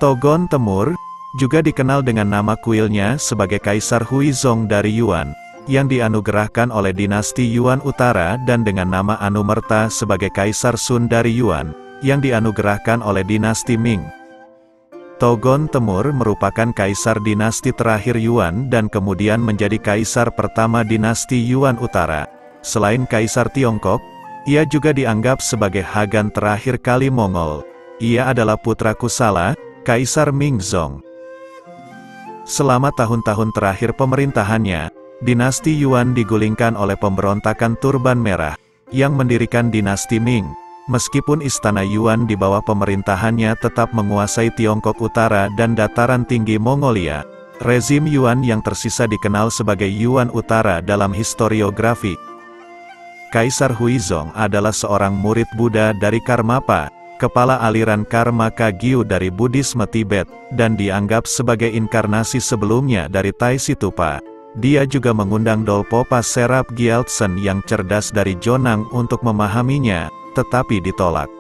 Togon Temur, juga dikenal dengan nama kuilnya sebagai Kaisar Huizong dari Yuan, yang dianugerahkan oleh dinasti Yuan Utara, dan dengan nama Anumerta sebagai Kaisar Sun dari Yuan, yang dianugerahkan oleh dinasti Ming. Togon Temur merupakan kaisar dinasti terakhir Yuan dan kemudian menjadi kaisar pertama dinasti Yuan Utara. Selain kaisar Tiongkok, ia juga dianggap sebagai Hagan terakhir kali Mongol. Ia adalah putra Kusala, Kaisar Mingzong. Selama tahun-tahun terakhir pemerintahannya, dinasti Yuan digulingkan oleh pemberontakan Turban Merah, yang mendirikan dinasti Ming. Meskipun istana Yuan di bawah pemerintahannya tetap menguasai Tiongkok Utara dan dataran tinggi Mongolia, rezim Yuan yang tersisa dikenal sebagai Yuan Utara dalam historiografi. Kaisar Huizong adalah seorang murid Buddha dari Karmapa, kepala aliran Karma Kagyu dari Buddhisme Tibet, dan dianggap sebagai inkarnasi sebelumnya dari Taisi Tupa. Dia juga mengundang Dolpopa Serap Gyaltsen yang cerdas dari Jonang untuk memahaminya, tetapi ditolak.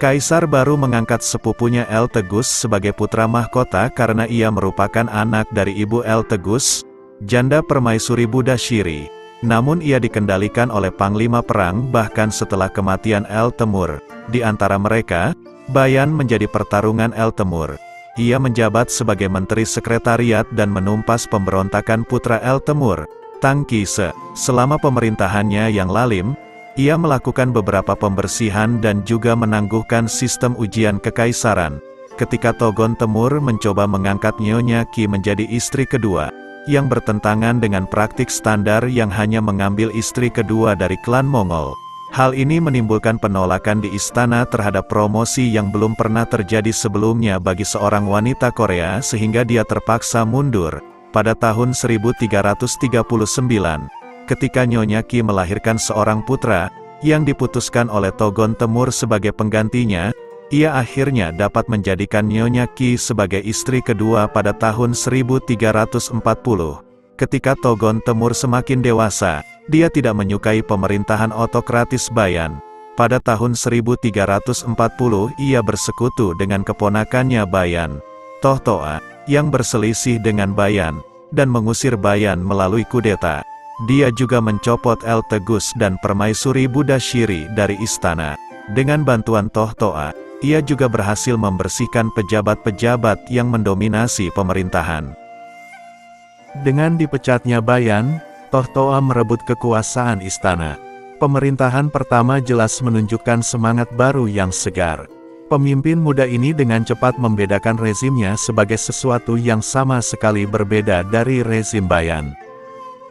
Kaisar baru mengangkat sepupunya Eltegus sebagai putra mahkota karena ia merupakan anak dari ibu Eltegus, janda permaisuri Buddha Shiri. Namun ia dikendalikan oleh panglima perang bahkan setelah kematian El Temur. Di antara mereka, Bayan menjadi pertarungan El Temur. Ia menjabat sebagai menteri sekretariat dan menumpas pemberontakan putra El Temur, Tang Qise. Selama pemerintahannya yang lalim, ia melakukan beberapa pembersihan dan juga menangguhkan sistem ujian kekaisaran. Ketika Togon Temur mencoba mengangkat Nyonya Qi menjadi istri kedua, yang bertentangan dengan praktik standar yang hanya mengambil istri kedua dari klan Mongol. Hal ini menimbulkan penolakan di istana terhadap promosi yang belum pernah terjadi sebelumnya bagi seorang wanita Korea sehingga dia terpaksa mundur. Pada tahun 1339, ketika Nyonya Qi melahirkan seorang putra, yang diputuskan oleh Togon Temur sebagai penggantinya, ia akhirnya dapat menjadikan Nyonya Qi sebagai istri kedua pada tahun 1340. Ketika Togon Temur semakin dewasa, dia tidak menyukai pemerintahan otokratis Bayan. Pada tahun 1340 ia bersekutu dengan keponakannya Bayan, Tohtoa, yang berselisih dengan Bayan, dan mengusir Bayan melalui kudeta. Dia juga mencopot Eltegus dan permaisuri Buddha Shiri dari istana. Dengan bantuan Tohtoa, ia juga berhasil membersihkan pejabat-pejabat yang mendominasi pemerintahan. Dengan dipecatnya Bayan, Tohtoa merebut kekuasaan istana. Pemerintahan pertama jelas menunjukkan semangat baru yang segar. Pemimpin muda ini dengan cepat membedakan rezimnya sebagai sesuatu yang sama sekali berbeda dari rezim Bayan.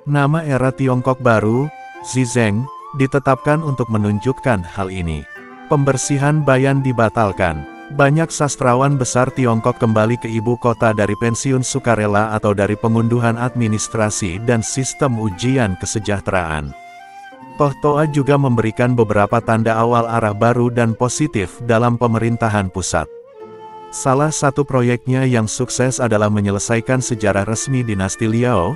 Nama era Tiongkok baru, Zizeng, ditetapkan untuk menunjukkan hal ini. Pembersihan Bayan dibatalkan. Banyak sastrawan besar Tiongkok kembali ke ibu kota dari pensiun sukarela atau dari pengunduhan administrasi dan sistem ujian kesejahteraan. Tohtoa juga memberikan beberapa tanda awal arah baru dan positif dalam pemerintahan pusat. Salah satu proyeknya yang sukses adalah menyelesaikan sejarah resmi dinasti Liao,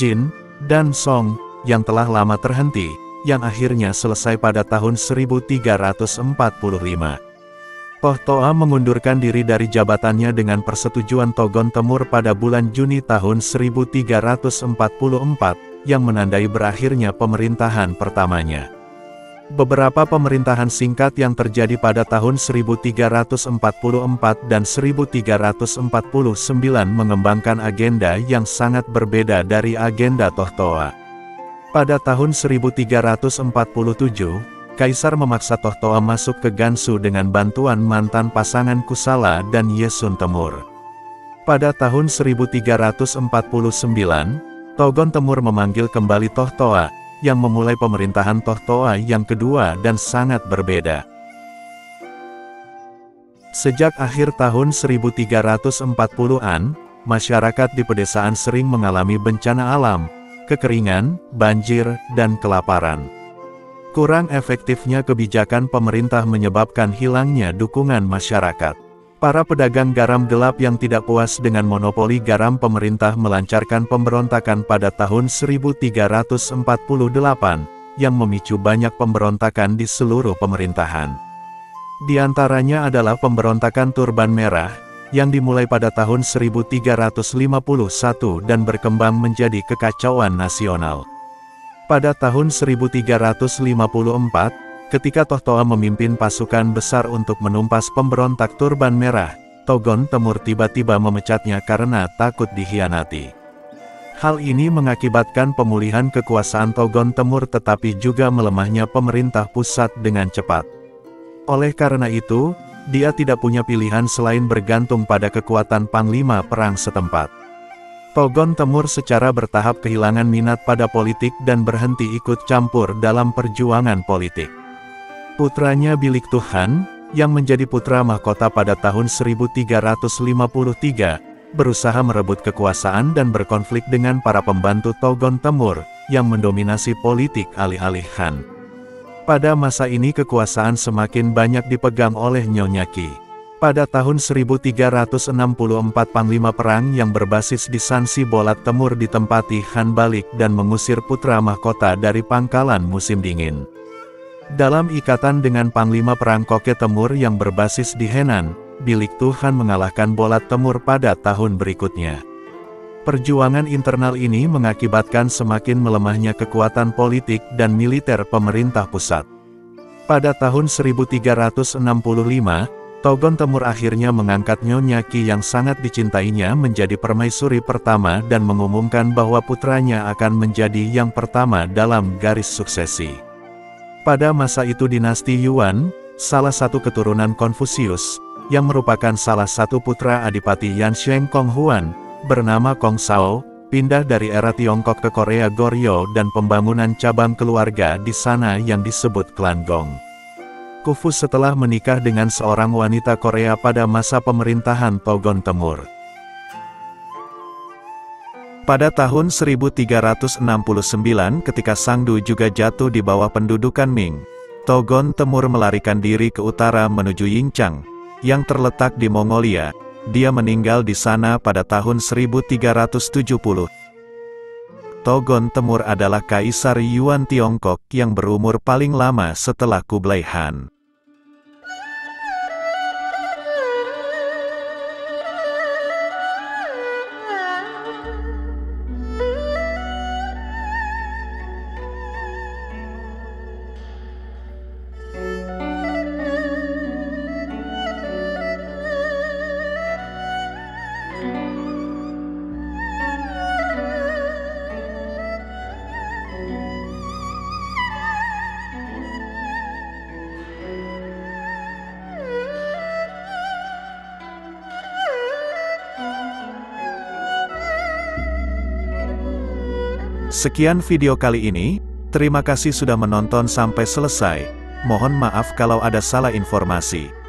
Jin, dan Song, yang telah lama terhenti, yang akhirnya selesai pada tahun 1345. Tohtoa mengundurkan diri dari jabatannya dengan persetujuan Togon Temur pada bulan Juni tahun 1344, yang menandai berakhirnya pemerintahan pertamanya. Beberapa pemerintahan singkat yang terjadi pada tahun 1344 dan 1349 mengembangkan agenda yang sangat berbeda dari agenda Tohtoa. Pada tahun 1347, Kaisar memaksa Tohtoa masuk ke Gansu dengan bantuan mantan pasangan Kusala dan Yesun Temur. Pada tahun 1349, Togon Temur memanggil kembali Tohtoa, yang memulai pemerintahan Tohtoa yang kedua dan sangat berbeda. Sejak akhir tahun 1340-an, masyarakat di pedesaan sering mengalami bencana alam, kekeringan, banjir, dan kelaparan. Kurang efektifnya kebijakan pemerintah menyebabkan hilangnya dukungan masyarakat. Para pedagang garam gelap yang tidak puas dengan monopoli garam pemerintah melancarkan pemberontakan pada tahun 1348, yang memicu banyak pemberontakan di seluruh pemerintahan. Di antaranya adalah pemberontakan Turban Merah, yang dimulai pada tahun 1351 dan berkembang menjadi kekacauan nasional. Pada tahun 1354, ketika Tohtoa memimpin pasukan besar untuk menumpas pemberontak Turban Merah, Togon Temur tiba-tiba memecatnya karena takut dikhianati. Hal ini mengakibatkan pemulihan kekuasaan Togon Temur tetapi juga melemahnya pemerintah pusat dengan cepat. Oleh karena itu, dia tidak punya pilihan selain bergantung pada kekuatan panglima perang setempat. Togon Temur secara bertahap kehilangan minat pada politik dan berhenti ikut campur dalam perjuangan politik. Putranya Bilik Tuhan, yang menjadi putra mahkota pada tahun 1353, berusaha merebut kekuasaan dan berkonflik dengan para pembantu Togon Temur, yang mendominasi politik alih-alih Han. Pada masa ini kekuasaan semakin banyak dipegang oleh Nyonya Ki. Pada tahun 1364 panglima perang yang berbasis di Sansi Bolat Temur ditempati Han balik dan mengusir putra mahkota dari pangkalan musim dingin. Dalam ikatan dengan panglima perang Koke Temur yang berbasis di Henan, Bilik Tuhan mengalahkan Bolat Temur pada tahun berikutnya. Perjuangan internal ini mengakibatkan semakin melemahnya kekuatan politik dan militer pemerintah pusat. Pada tahun 1365, Togon Temur akhirnya mengangkat Nyonya Ki yang sangat dicintainya menjadi permaisuri pertama dan mengumumkan bahwa putranya akan menjadi yang pertama dalam garis suksesi. Pada masa itu dinasti Yuan, salah satu keturunan Konfusius, yang merupakan salah satu putra Adipati Yansheng Kong Huan, bernama Kong Sao, pindah dari era Tiongkok ke Korea Goryeo dan pembangunan cabang keluarga di sana yang disebut klan Gong. Khufu setelah menikah dengan seorang wanita Korea pada masa pemerintahan Togon Temur. Pada tahun 1369 ketika Sangdu juga jatuh di bawah pendudukan Ming, Togon Temur melarikan diri ke utara menuju Yingchang, yang terletak di Mongolia. Dia meninggal di sana pada tahun 1370. Togon Temur adalah Kaisar Yuan Tiongkok yang berumur paling lama setelah Kublai Han. Sekian video kali ini, terima kasih sudah menonton sampai selesai. Mohon maaf kalau ada salah informasi.